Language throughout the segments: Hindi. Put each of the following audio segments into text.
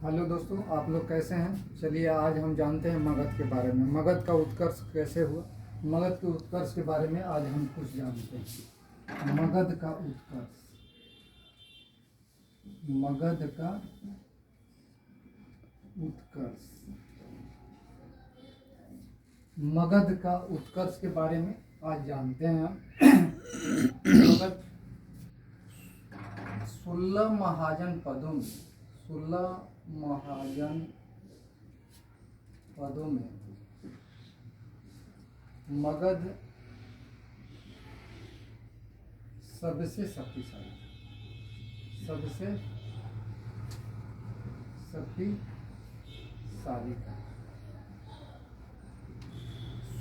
हेलो दोस्तों, आप लोग कैसे हैं। चलिए आज हम जानते हैं मगध के बारे में। मगध का उत्कर्ष कैसे हुआ। मगध के उत्कर्ष के बारे में आज हम कुछ जानते हैं। मगध का उत्कर्ष। मगध का उत्कर्ष। मगध का उत्कर्ष के बारे में आज जानते हैं हम। मगध 16 महाजन पदों में 16 महाजन पदों में मगध सबसे शक्तिशाली था।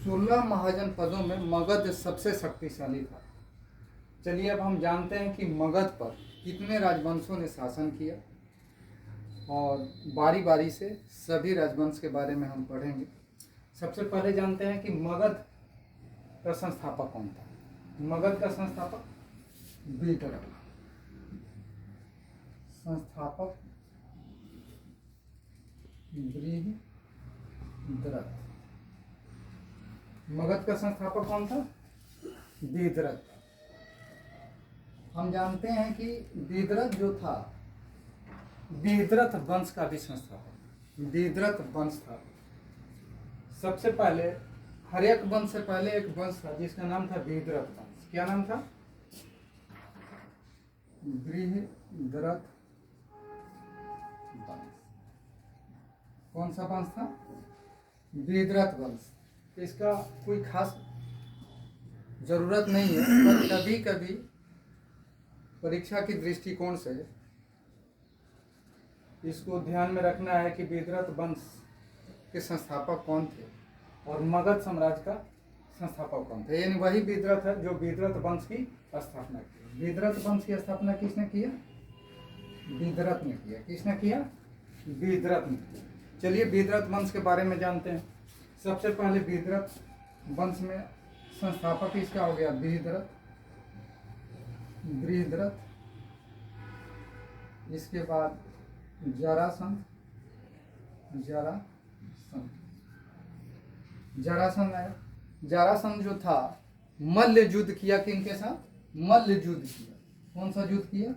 16 महाजन पदों में मगध सबसे शक्तिशाली था। चलिए अब हम जानते हैं कि मगध पर कितने राजवंशों ने शासन किया और बारी बारी से सभी राजवंश के बारे में हम पढ़ेंगे। सबसे पहले जानते हैं कि मगध का संस्थापक कौन था। मगध का संस्थापक विदर्भ। संस्थापक बृहद्रथ। मगध का संस्थापक कौन था? बृहद्रथ। हम जानते हैं कि बृहद्रथ जो था, बृहद्रथ वंश का भी संस्थापक बृहद्रथ वंश था। सबसे पहले हर्यक वंश से पहले एक वंश था जिसका नाम था बृहद्रथ वंश। क्या नाम था? बृहद्रथ वंश। कौन सा वंश था? बृहद्रथ वंश। इसका कोई खास जरूरत नहीं है, पर कभी कभी परीक्षा की दृष्टिकोण से इसको ध्यान में रखना है कि बृहद्रथ वंश के संस्थापक कौन थे और मगध साम्राज्य का संस्थापक कौन थे। यानी वही बृहद्रथ है जो बृहद्रथ वंश की स्थापना की। बृहद्रथ वंश की स्थापना किसने किया? बृहद्रथ ने किया। किसने किया? बृहद्रथ ने किया। चलिए बृहद्रथ वंश के बारे में जानते हैं। सबसे पहले बृहद्रथ वंश में संस्थापक इसका हो गया बृहद्रथ। इसके बाद जरासंध आया। जरासंध जो था मल्ल युद्ध किया। किनके साथ? मल्ल युद्ध किया। कौन सा युद्ध किया?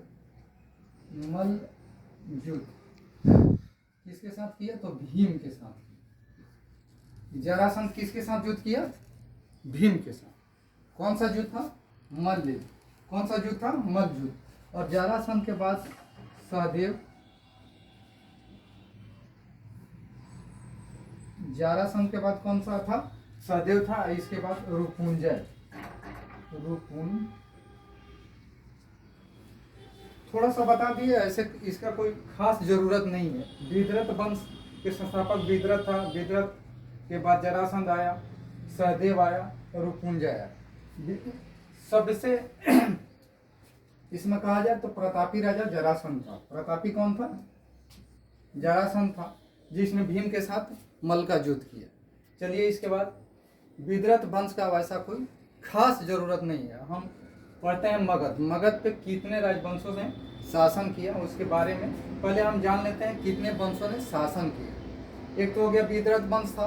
मल्ल युद्ध। किसके साथ किया? तो भीम के साथ। जरासंध किसके साथ युद्ध किया? भीम के साथ। कौन सा युद्ध था? मल्ल युद्ध। कौन सा युद्ध था? मल्ल युद्ध। और जरासंध के बाद सहदेव। जरासंध के बाद कौन सा था? सहदेव था। इसके बाद रुपुंजय। थोड़ा सा बता दिए, ऐसे इसका कोई खास जरूरत नहीं है। बृहद्रथ वंश के संस्थापक बृहद्रथ था। बृहद्रथ के बाद जरासंध आया, सहदेव आया, रुपुंजय आया। सबसे इसमें कहा जाए तो प्रतापी राजा जरासंध था। प्रतापी कौन था? जरासंध था, जिसने भीम के साथ मल्ल का युद्ध किया। चलिए इसके बाद बृहद्रथ वंश का वैसा कोई खास जरूरत नहीं है। हम पढ़ते हैं मगध। मगध पे कितने राजवंशों ने शासन किया उसके बारे में पहले हम जान लेते हैं। कितने वंशों ने शासन किया। एक तो हो गया बृहद्रथ वंश था,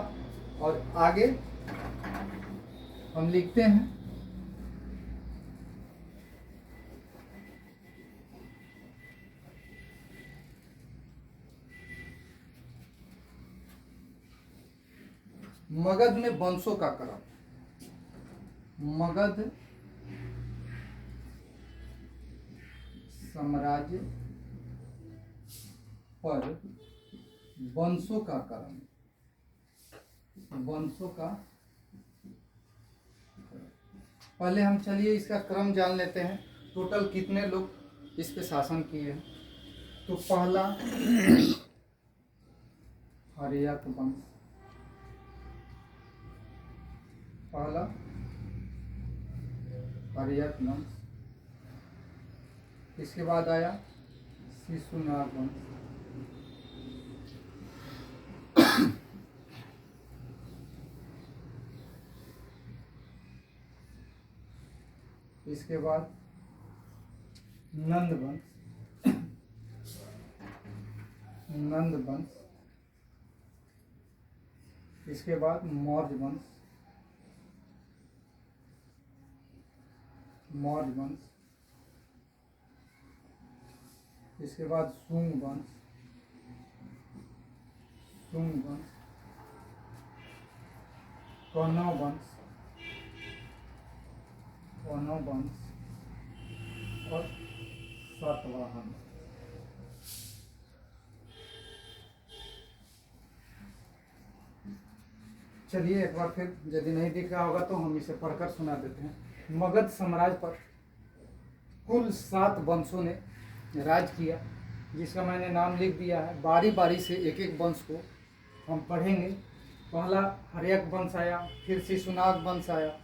और आगे हम लिखते हैं मगध में वंशों का क्रम। मगध साम्राज्य पर वंशों का क्रम। पहले हम चलिए इसका क्रम जान लेते हैं। टोटल कितने लोग इस पे शासन किए हैं। तो पहला हर्यक वंश। इसके बाद आया शिशुनाग वंश। इसके बाद नंद वंश। नंद वंश, इसके बाद मौर्य वंश, मौर्य वंश, इसके बाद शुंग वंश, शुंग वंश, कौरव वंश, कौरव वंश और सातवाहन। चलिए एक बार फिर, यदि नहीं दिख रहा होगा तो हम इसे पढ़कर सुना देते हैं। मगध साम्राज्य पर कुल 7 वंशों ने राज किया, जिसका मैंने नाम लिख दिया है। बारी बारी से एक एक वंश को हम पढ़ेंगे। पहला हर्यक वंश आया, फिर शिशुनाग वंश आया,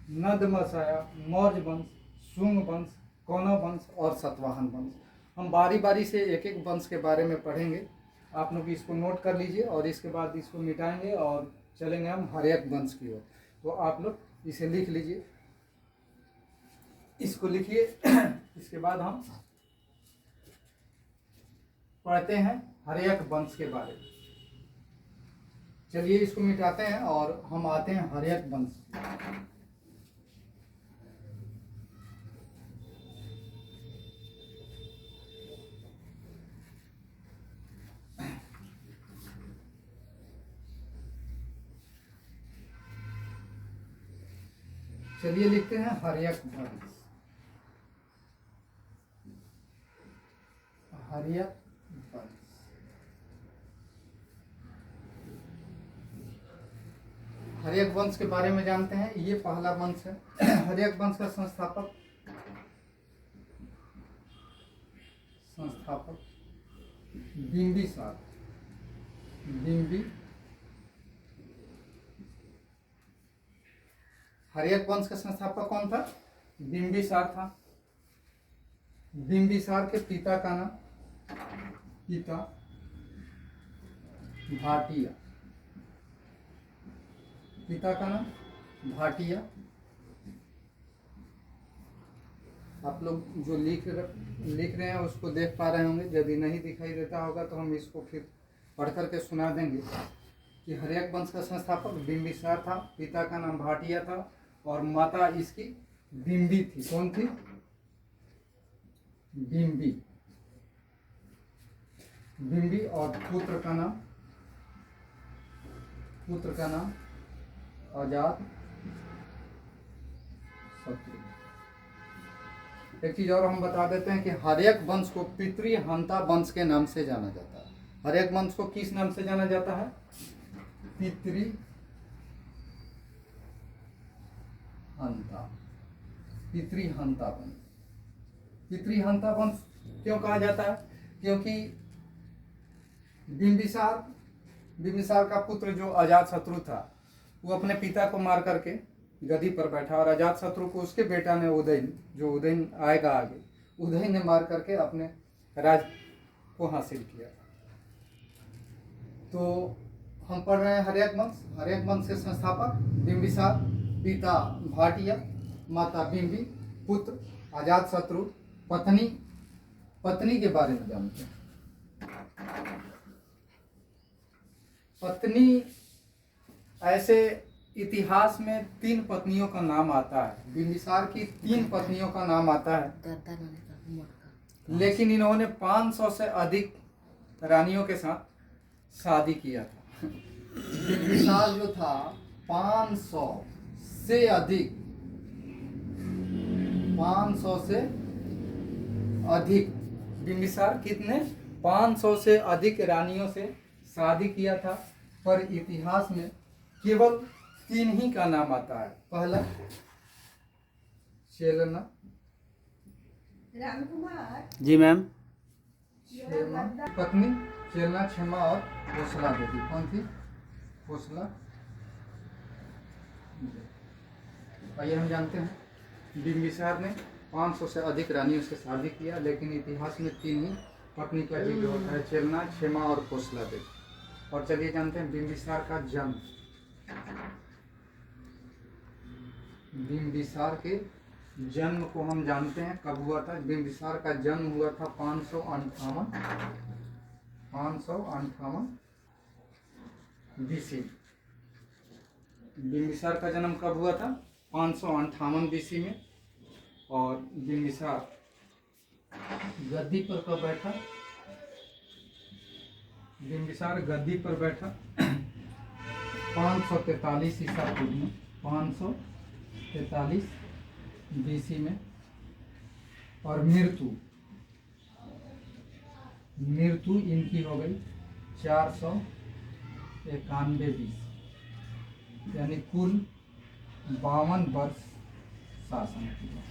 नंद वंश आया, मौर्य वंश, शुंग वंश, कौरव वंश और सातवाहन वंश। हम बारी बारी से एक एक वंश के बारे में पढ़ेंगे। आप लोग इसको नोट कर लीजिए और इसके बाद इसको मिटाएंगे और चलेंगे हम हर्यक वंश की ओर। तो आप लोग इसे लिख लीजिए, इसको लिखिए। इसके बाद हम पढ़ते हैं हर्यक वंश के बारे में। चलिए इसको मिटाते हैं और हम आते हैं हर्यक वंश। चलिए लिखते हैं हर्यक वंश। हर्यक वंश, हर्यक वंश के बारे में जानते हैं। ये पहला वंश है। हर्यक वंश का संस्थापक बिंबिसार, हर्यक वंश का संस्थापक कौन था? बिंबिसार था। बिंबिसार के पिता का नाम भाटिया, पिता का नाम भाटिया। आप लोग जो लिख रहे हैं उसको देख पा रहे होंगे। यदि नहीं दिखाई देता होगा तो हम इसको फिर पढ़ करके सुना देंगे कि हर्यक वंश का संस्थापक बिंबिसार था, पिता का नाम भाटिया था और माता इसकी बिंबी थी। कौन थी? बिंबी। और पुत्र का नाम अजात शत्रु। एक चीज और हम बता देते हैं कि हर्यक वंश को पितृहंता वंश के नाम से जाना जाता है। हर्यक वंश को किस नाम से जाना जाता है? पितृहंता वंश। पितृहंता वंश क्यों कहा जाता है? क्योंकि बिंबिसार का पुत्र जो अजातशत्रु था, वो अपने पिता को मार करके गद्दी पर बैठा और अजातशत्रु को उसके बेटा ने उदयन आएगा आगे, उदयन ने मार करके अपने राज को हासिल किया। तो हम पढ़ रहे हैं हर्यक वंश। हर्यक वंश के संस्थापक बिंबिसार, पिता भाटिया, माता बिंबी, पुत्र अजातशत्रु, पत्नी के बारे में जानते हैं। पत्नी, ऐसे इतिहास में 3 पत्नियों का नाम आता है। बिंबिसार की 3 पत्नियों का नाम आता है, लेकिन इन्होंने 500 से अधिक रानियों के साथ शादी किया था। बिंबिसार जो था 500 से अधिक बिंबिसार कितने? 500 से अधिक रानियों से शादी किया था, पर इतिहास में केवल 3 ही का नाम आता है। पहला चेलना, जी मैम, पत्नी चेलना, क्षमा और कोसला देवी। कौन थी? कोसला। आइए हम जानते हैं बिंबिसार ने 500 से अधिक रानियों से शादी किया, लेकिन इतिहास में 3 ही पत्नी का जिक्र होता है, चेलना, क्षमा और कोसला देवी। और चलिए जानते हैं बिंबिसार का जन्म। बिंबिसार के जन्म को हम जानते हैं कब हुआ था। बिंबिसार का जन्म हुआ था 558 558 BC। बिंबिसार का जन्म कब हुआ था? 558 BC में। और बिंबिसार गद्दी पर कब बैठा? बिंबिसार गद्दी पर बैठा 543 ईसा पूर्व में, 543 BC में। और मृत्यु इनकी हो गई 491 BC, यानी कुल 52 वर्ष शासन किया।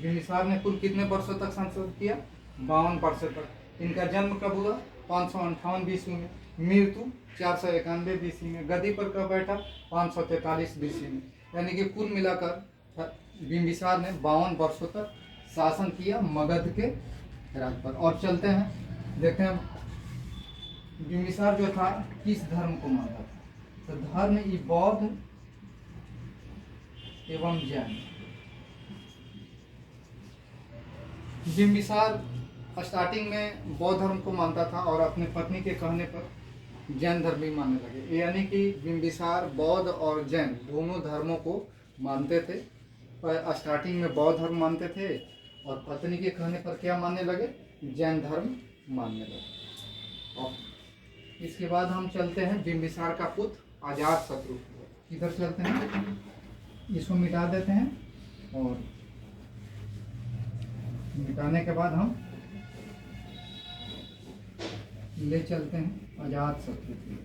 बिंबिसार ने कुल कितने वर्षों तक शासन किया? 52 वर्षों तक। इनका जन्म कब हुआ? 558 BC में। मृत्यु 491 BC में। गद्दी पर कब बैठा? 543 BC में। यानी कि कुल मिलाकर बिंबिसार ने 52 वर्षों तक शासन किया मगध के राज्य पर। और चलते हैं, देखते हैं बिंबिसार जो था किस धर्म को मानता था। तो धर्म ये बौद्ध एवं जैन। बिंबिसार स्टार्टिंग में बौद्ध धर्म को मानता था और अपने पत्नी के कहने पर जैन धर्म भी मानने लगे। यानी कि बिंबिसार बौद्ध और जैन दोनों धर्मों को मानते थे। पर स्टार्टिंग में बौद्ध धर्म मानते थे और पत्नी के कहने पर क्या मानने लगे? जैन धर्म मानने लगे। और इसके बाद हम चलते हैं बिंबिसार का पुत्र अजातशत्रु। इधर चलते हैं, इसको मिटा देते हैं और मिटाने के बाद हम ले चलते हैं अजातशत्रु की।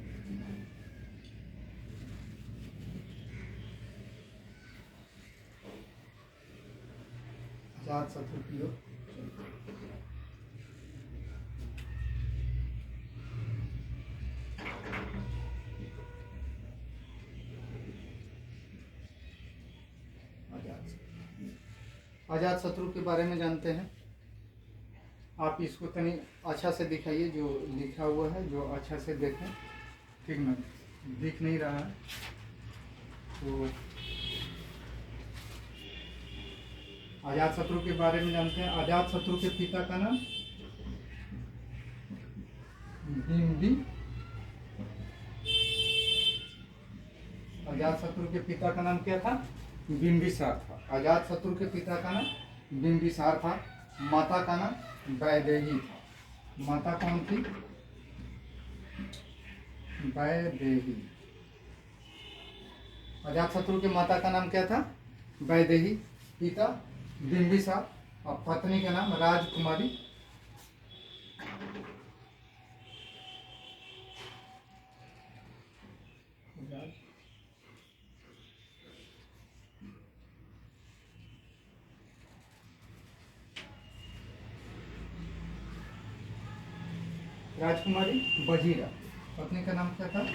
अजातशत्रु की ओर अजातशत्रु के बारे में जानते हैं। आप इसको तनी अच्छा से दिखाइए, जो लिखा हुआ है जो अच्छा से देखें। ठीक ना, दिख नहीं रहा है तो अजातशत्रु के बारे में जानते हैं। अजातशत्रु के पिता का नाम अजातशत्रु के पिता का नाम क्या था? बिंबिसार था। अजातशत्रु के पिता का नाम बिंबिसार था। माता का नाम वैदेही था। माता कौन थी? वैदेही। अजातशत्रु के माता का नाम क्या था? वैदेही। पिता बिंबिसार और पत्नी का नाम राजकुमारी। राजकुमारी वजीरा। पत्नी का नाम क्या था? वजीरा।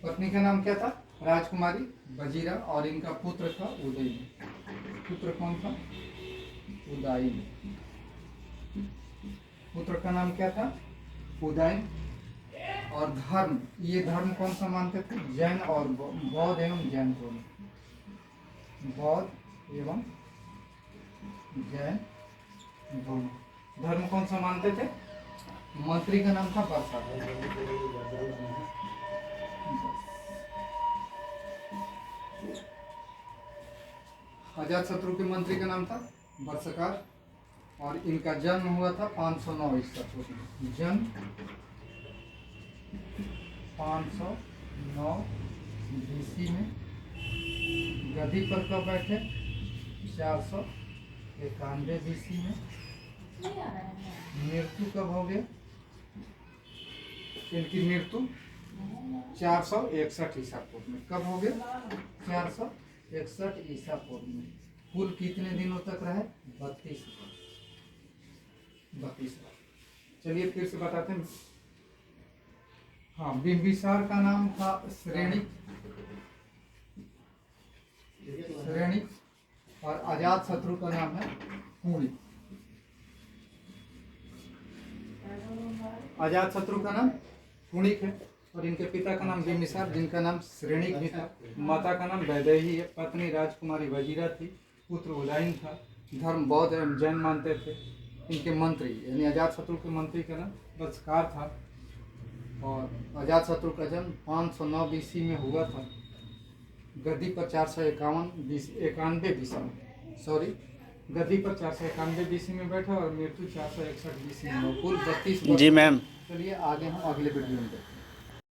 पत्नी का नाम क्या था? राजकुमारी वजीरा। और इनका पुत्र था उदयन। पुत्र कौन था? उदयन। पुत्र का नाम क्या था? उदयन। और धर्म, ये धर्म कौन सा मानते थे? जैन और बौद्ध एवं जैन दोनों। बौद्ध एवं जैन दोनों धर्म कौन सा मानते थे? मंत्री का नाम था बरसा। अजातशत्रु के मंत्री का नाम था बरसकार। और इनका जन्म हुआ था 509 ईसा पूर्व में। जन्म 509 BC में। गद्दी पर कब बैठे? 491 BC में। मृत्यु कब हो गया? इनकी मृत्यु 461 ईसा पूर्व में। कब हो गया? 461 ईसा पूर्व में। कुल कितने दिनों तक रहे? 32 चलिए फिर से बताते हैं। हाँ, बिंबिसार का नाम था श्रेणिक। और अजातशत्रु का नाम है कुणिक। अजातशत्रु का नाम कुणिक है और इनके पिता का नाम बिंबिसार, जिनका नाम श्रेणिक भी था। माता का नाम वैदेही है। पत्नी राजकुमारी वजीरा थी। पुत्र उदयन था। धर्म बौद्ध एवं जैन मानते थे। इनके मंत्री यानी अजातशत्रु के मंत्री का नाम वत्सकार था। और अजातशत्रु का जन्म 509 BC में हुआ था। गद्दी पर 491 BC में, सॉरी, गद्दी पर 491 BC में बैठा और मृत्यु 461 BC में हुआ। कुल 32 वर्ष। जी मैम। चलिए आगे हम अगले वीडियो में देखते हैं।